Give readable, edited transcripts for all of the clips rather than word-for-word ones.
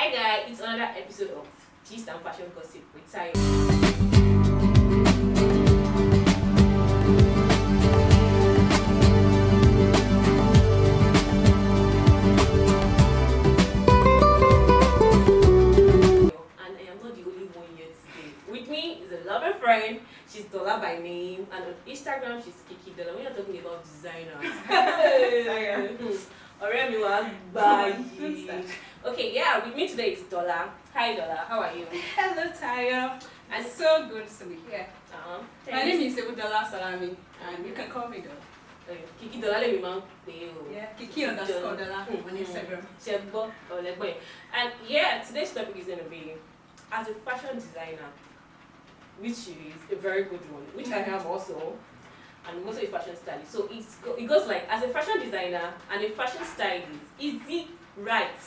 Hi guys, it's another episode of Gist and Fashion Gossip with Tayo. And I am not the only one here today. With me is a loving friend. She's Dola by name, and on Instagram she's Kiki Dola. When you're talking about designers. Ọ̀rẹ́ mi wá gbà yìí. Okay, yeah, with me today is Dola. Hi Dola, how are you? Hello Tayo, and so good to be here. My name is Dola Salami, and you can call me Dola. Kiki Dola let me man pay you. Yeah, Kiki underscore Dola on Instagram. Shebo or Legboy. And yeah, today's topic is gonna be as a fashion designer, which is a very good one, which I have also. And I'm also a fashion stylist. So it goes like, as a fashion designer and a fashion stylist, is it right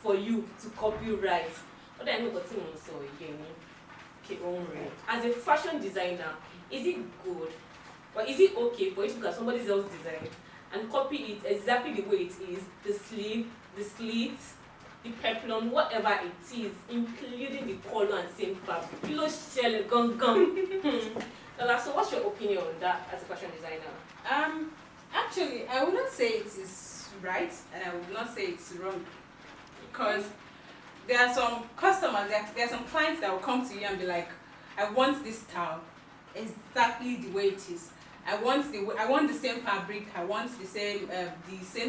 for you to copyright? What do I know about so again? As a fashion designer, is it good or is it okay for you to look at somebody else's design and copy it exactly the way it is? The sleeve, the slits, the peplum, whatever it is, including the color and same fabric. Pillow shell, gun. So what's your opinion on that as a fashion designer? Actually, I would not say it is right, and I would not say it's wrong, because there are some customers, there are some clients that will come to you and be like, I want this style exactly the way it is. I want the same fabric. I want the same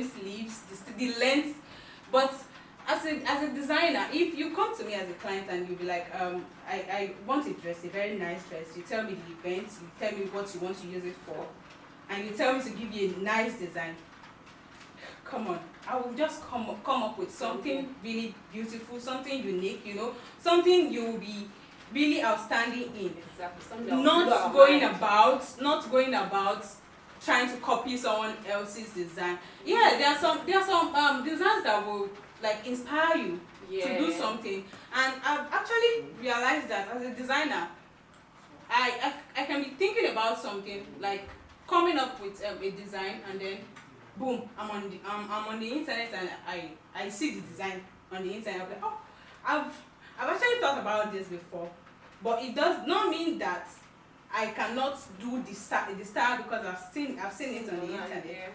sleeves, the length. But as a designer, if you come to me as a client and you be like, I want a dress, a very nice dress. You tell me the event, you tell me what you want to use it for, and you tell me to give you a nice design. Come on, I will just come up with something really beautiful, something unique, something you will be really outstanding in. Exactly. Not going about trying to copy someone else's design. Yeah, there are some designs that will like inspire you to do something. And I've actually realized that as a designer, I can be thinking about something, like coming up with a design, and then boom, I'm on the internet and I see the design on the internet. I'm like, oh, I've actually thought about this before, but it does not mean that I cannot do the style because I've seen it on the internet. Yeah.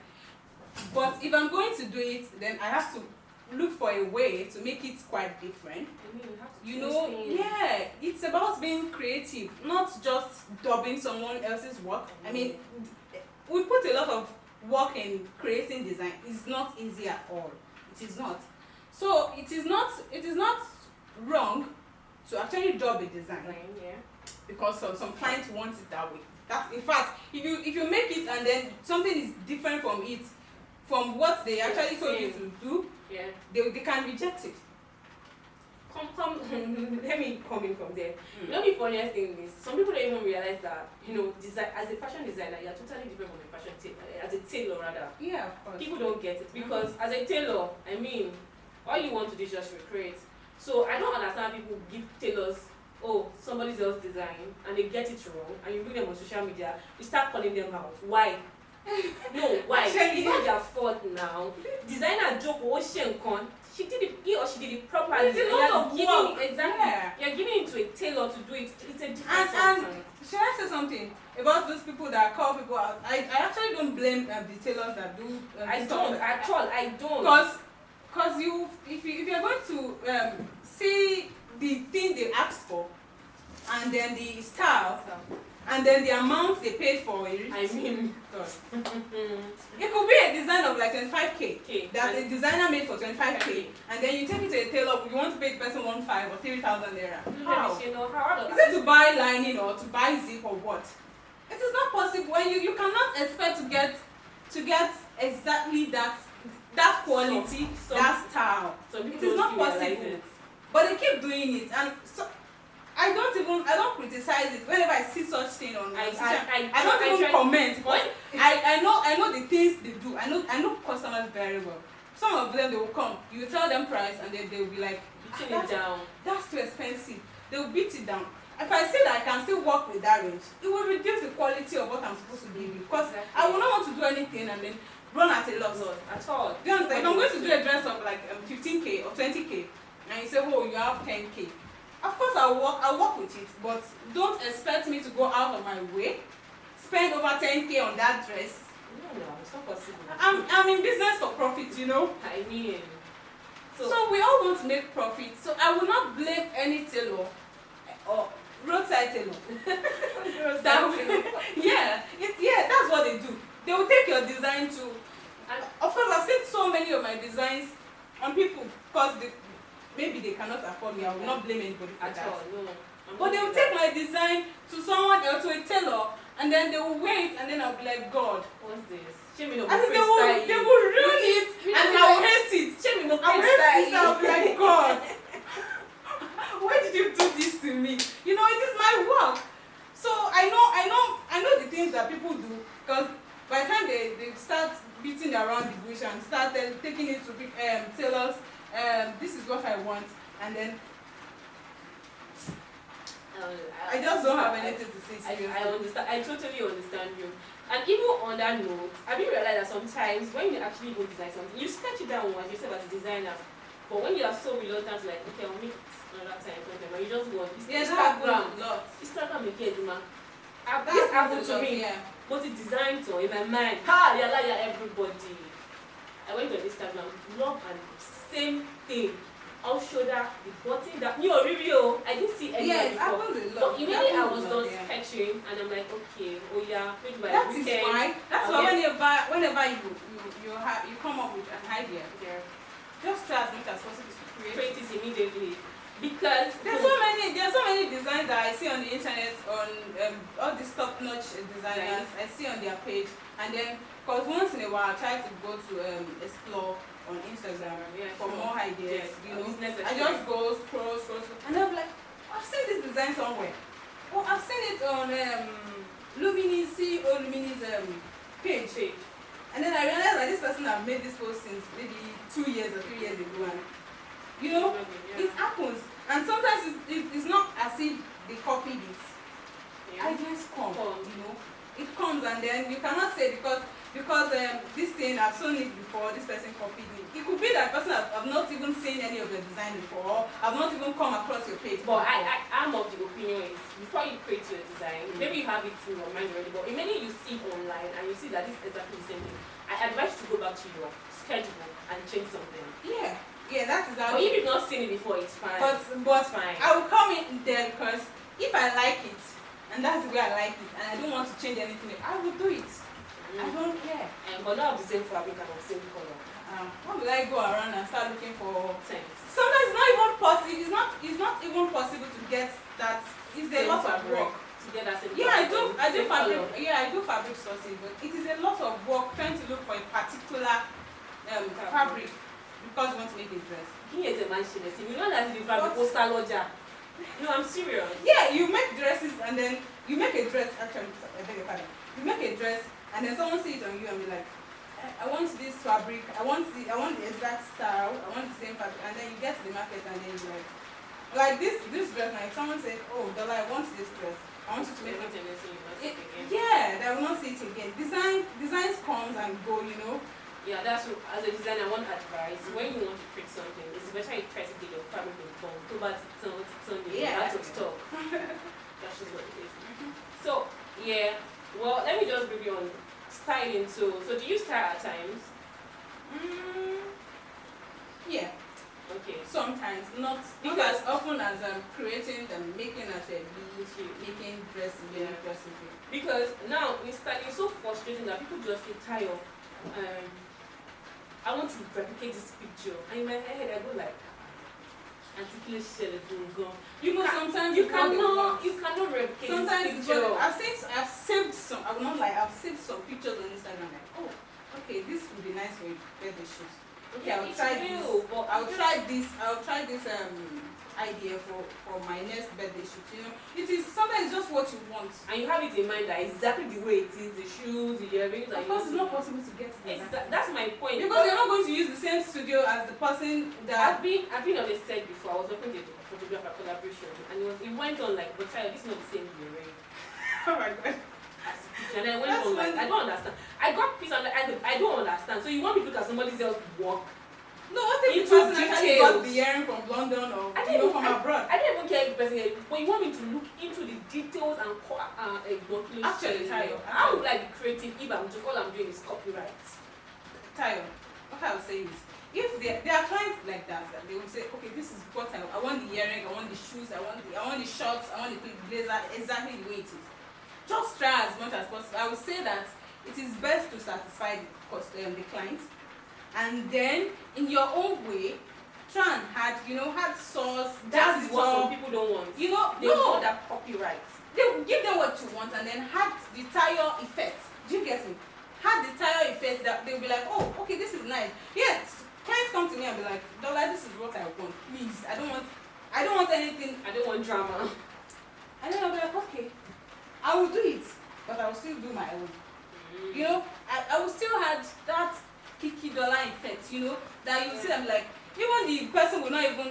But if I'm going to do it, then I have to look for a way to make it quite different. It's about being creative, not just dubbing someone else's work. I mean, we put a lot of work in creating design. It's not easy at all. It is not. So it is not wrong to actually dub a design. Because some clients want it that way. In fact, if you make it and then something is different from what they actually told you to do, they can reject it. Let me come in from there. The funniest thing is, some people don't even realize that, as a fashion designer, you're totally different from a fashion tailor, as a tailor rather. Yeah, of course. People don't get it because as a tailor, I mean, all you want to do is just recreate. So I don't understand people give tailors, somebody else's design, and they get it wrong, and you bring them on social media, you start calling them out. Why? No, why? It's not their fault now. Designer joke, he or she did it properly. It's a lot of work. Exactly. Yeah. You're giving it to a tailor to do it. It's a different and should I say something about those people that call people out? I actually don't blame the tailors that do. I don't at all. I don't. Because if you're going to see the thing they asked for, and then the style, and then the amount they paid for it. I mean, it could be a design of like 25k that a designer made for 25k, and then you take it to a tailor. You want to pay the person 1,500 or 3,000 naira. How? Is it to buy lining or to buy zip or what? It is not possible. When you cannot expect to get exactly that quality, that style. It is not possible. But they keep doing it, and so I don't criticize it. Whenever I see such thing on, I don't even comment. But I know the things they do. I know customers very well. Some of them, they will come. You tell them price, and then they will be like, beating it down. That's too expensive. They will beat it down. If I say that I can still work with that range, it will reduce the quality of what I'm supposed to give you. Because I will not want to do anything and then run at a loss. At all. Do you understand? If I'm going to do a dress of like 15k or 20k, and you say, oh, you have 10K. Of course, I'll work with it, but don't expect me to go out of my way, spend over 10K on that dress. No, it's not possible. I'm in business for profit, you know. I mean, so we all want to make profit. So I will not blame any tailor or roadside tailor. Yeah, that's what they do. They will take your design to, and of course I've seen so many of my designs on people because maybe they cannot afford me. I will not blame anybody for at that. all, no. But they will take my design to someone else, to a tailor, and then they will wear it, and then I'll be like, God, what's this? Shame no I think they will ruin it, and I will hate it. Shame no I will hate it, I'll be like, God, why did you do this to me? You know, it is my work. So I know the things that people do, because by the time they start beating around the bush and start taking it to tailors, this is what I want, and then I just don't have anything to say. I understand. I totally understand you. And even on that note, have you realized that sometimes when you actually go design something, you sketch it down as yourself as a designer, but when you are so reluctant, like, okay, I'll make it another time, but you just go on Instagram, this happened to me. Yeah. But the design to in my mind, everybody. I went on Instagram, love and same thing. I'll show that the button that new review. I didn't see any it before. happens a lot. But immediately I was done yeah. sketching and I'm like, okay, oh yeah, maybe by That the is weekend. fine. That's why whenever you come up with an idea, just try as much as possible to create it immediately. Because there are so many designs that I see on the internet on all these top-notch designers. I see on their page, and then because once in a while I try to go to explore on Instagram for more ideas. You know, I just go scroll, and I'm like, I've seen this design somewhere. Oh, I've seen it on Lumini's page. And then I realized that this person have made this post since maybe 2 years or 3 years ago, and you know, it happens. And sometimes it's not as if they copied it. Ideas come, you know. It comes, and then you cannot say because this thing I've seen it before, this person copied it. It could be that person I've not even seen any of the design before, I've not even come across your page. But I'm of the opinion is before you create your design, maybe you have it in your mind already, but immediately you see it online and you see that this is exactly the same thing, I advise you to go back to your schedule and change something. Yeah, that is how. But if you've not seen it before, it's fine. But it's fine. I will come in there because if I like it, and that's the way I like it, and I don't want to change anything, I will do it. I don't care. But not of the same fabric and of the same color. How will I go around and start looking for things? Sometimes it's not even possible. It's not even possible to get that. It's a lot of work. To get that same I do fabric. color. I do fabric sourcing, but it is a lot of work trying to look for a particular fabric because you want to make a dress. Here's a man, you know that the fabric was saloja. No, I'm serious. Yeah, you make dresses and then you make a dress. Actually, I beg your pardon. You make a dress and then someone see it on you and be like, I want this fabric. I want the exact style. I want the same fabric. And then you get to the market and then you're like this dress. Like someone said, oh, Dollar, I want this dress. I want you to make it. Yeah, they will not see it again. Designs comes and go, you know. Yeah, that's what, as a designer, one advice, when you want to create something, it's better you try to get your fabric in form. So but it's out of stock. That's just what it is. So, yeah, well, let me just review on styling too. So do you style at times? Yeah. Okay. Sometimes, not as often as I'm creating and making as a making dresses, dresses. Because now in styling it's so frustrating that people just get tired of I want to replicate this picture, and in my head I go like, you know, sometimes you cannot replicate sometimes this picture. I've saved some. I will not lie. I've saved some pictures on Instagram. Like, oh, okay, this would be nice for you to get the shoot. Okay, I'll try this. I'll try this idea for my next birthday shoot. You know, it is sometimes just what you want, and you have it in mind that exactly the way it is, the shoes, the earrings. Of course, it's not possible to get it. That's my point. Because you're not going to use the same studio as the person that. I've been on a set before. I was working with a photographer collaboration, and it went on like, but child, this is not the same earring. Oh my god. And I went on like, I don't understand. I got pissed. I'm like, I don't understand. So you want me to look at somebody else's work? No, what if the Into person actually got details. the earring from London or I you know, don't from even, abroad? I don't even care if the person, but you want me to look into the details and Actually, Tayo, how would I be creative if all I'm doing is copyright? Tayo, what I would say is, if there are clients like that they will say, okay, this is what I want the earring, I want the shoes, I want the shorts, I want the blazer exactly the way it is. Just try as much as possible. I would say that it is best to satisfy the client, and then in your own way, try and add sauce. That is what some some people don't want. You know, They want that copyright. They will give them what you want and then add the tire effect. Do you get me? Add the tire effect that they'll be like, oh, okay, this is nice. Yes, clients come to me and be like, Dollar, this is what I want. Please, I don't want anything. I don't want drama. And then I'll be like, okay, I will do it, but I will still do my own. You know, I will still have that Kiki Dollar effect, that you see them like, even the person will not even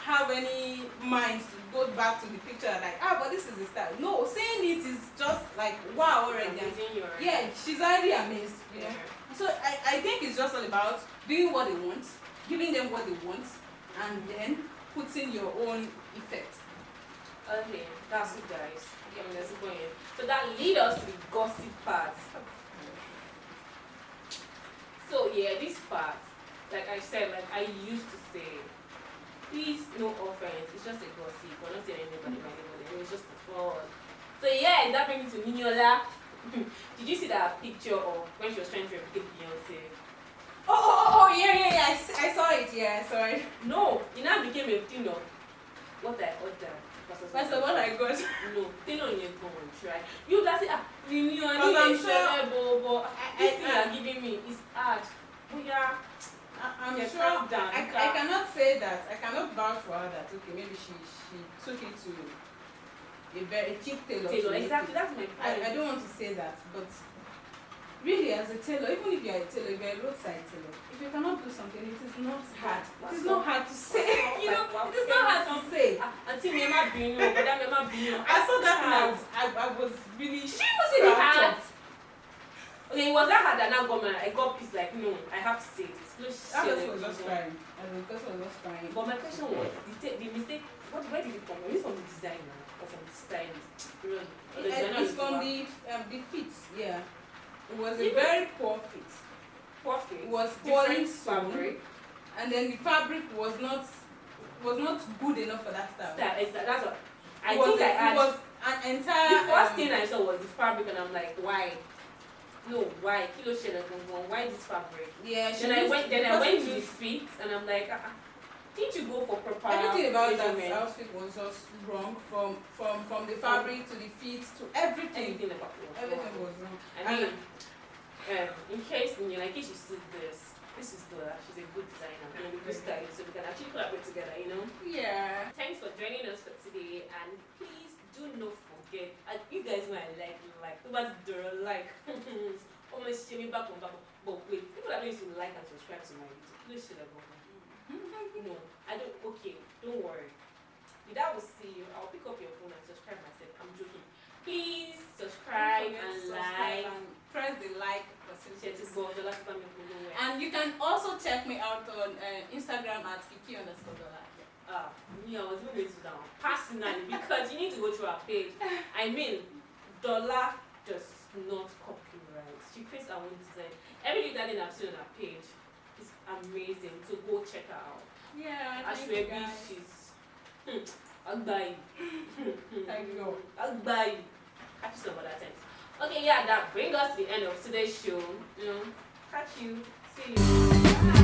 have any mind to go back to the picture like, but this is the style. No, saying it is just like, wow, already. Yeah, she's already amazed, Yeah. So I think it's just all about doing what they want, giving them what they want, and then putting your own effect. Okay, that's it, guys. Let's go in. So that leads us to the gossip part. So yeah, this part, like I said, like I used to say, please, no offense, it's just a gossip. We're not saying anybody by anybody. It's just a fraud. So yeah, that brings me to Mignola. Did you see that picture of when she was trying to replicate Beyonce? Yeah. I saw it. Yeah, I saw it. No, it now became a thing of what I ordered. That's what I got. No, they don't even go and try. You guys say, Mignola, I'm this thing you are giving me is hard. But yeah. I'm Yeah, sure calm down, I cannot say that. I cannot vouch for her that okay, maybe she took it to a very cheap tailor. Exactly, that's my point. I don't want to say that, but really as a tailor, even if you are a tailor, if you are a roadside tailor, if you cannot do something, it is not hard. It is not hard to say. It is not hard to say. Until me ma binu, but that me ma binu. I saw that and I was really She was in the hard. Okay, it was that hard that now I got pissed like no, I have to say this. That person was just crying. The person was just crying. But my question was, the mistake, where did it come from? Is it from the designer or from the stylist? It's from the fit, yeah. It was a very poor fit. Poor fit? It was Different poorly sewn, fabric. and then the fabric was not good enough for that style. That's what I It think. was an entire. The first thing I saw was the fabric, and I'm like, why? No, why? Kilo shade and why this fabric? Yeah. Then I went to his feet, and I'm like, didn't you go for proper everything about measurement? that outfit was just wrong, from the fabric to the feet to everything. Everything was wrong. I mean, in case you like, if you see this is Dora. She's a good designer and a good stylist, so we can actually collaborate together. Yeah. Thanks for joining us for today, and please do not forget. You guys know I like what's Dora like. Almost me back on back. But wait, people that don't used to like and subscribe to my YouTube, please share the button. No, I don't. Okay, don't worry. If I will see you, I'll pick up your phone and subscribe myself. I'm joking. Please subscribe and like. And press the like button. And And you can also check me out on Instagram at Kiki_Dollar. Me, I was even going to down personally because you need to go through our page. I mean, Dollar does not copyright. She creates her own design. Every design I've seen on her page is amazing. So go check her out. Yeah, Ashwebi, she's Agbai. Thank you. Agbai. Catch you some other times. Okay, yeah, that brings us to the end of today's show. Catch you. See you. Bye.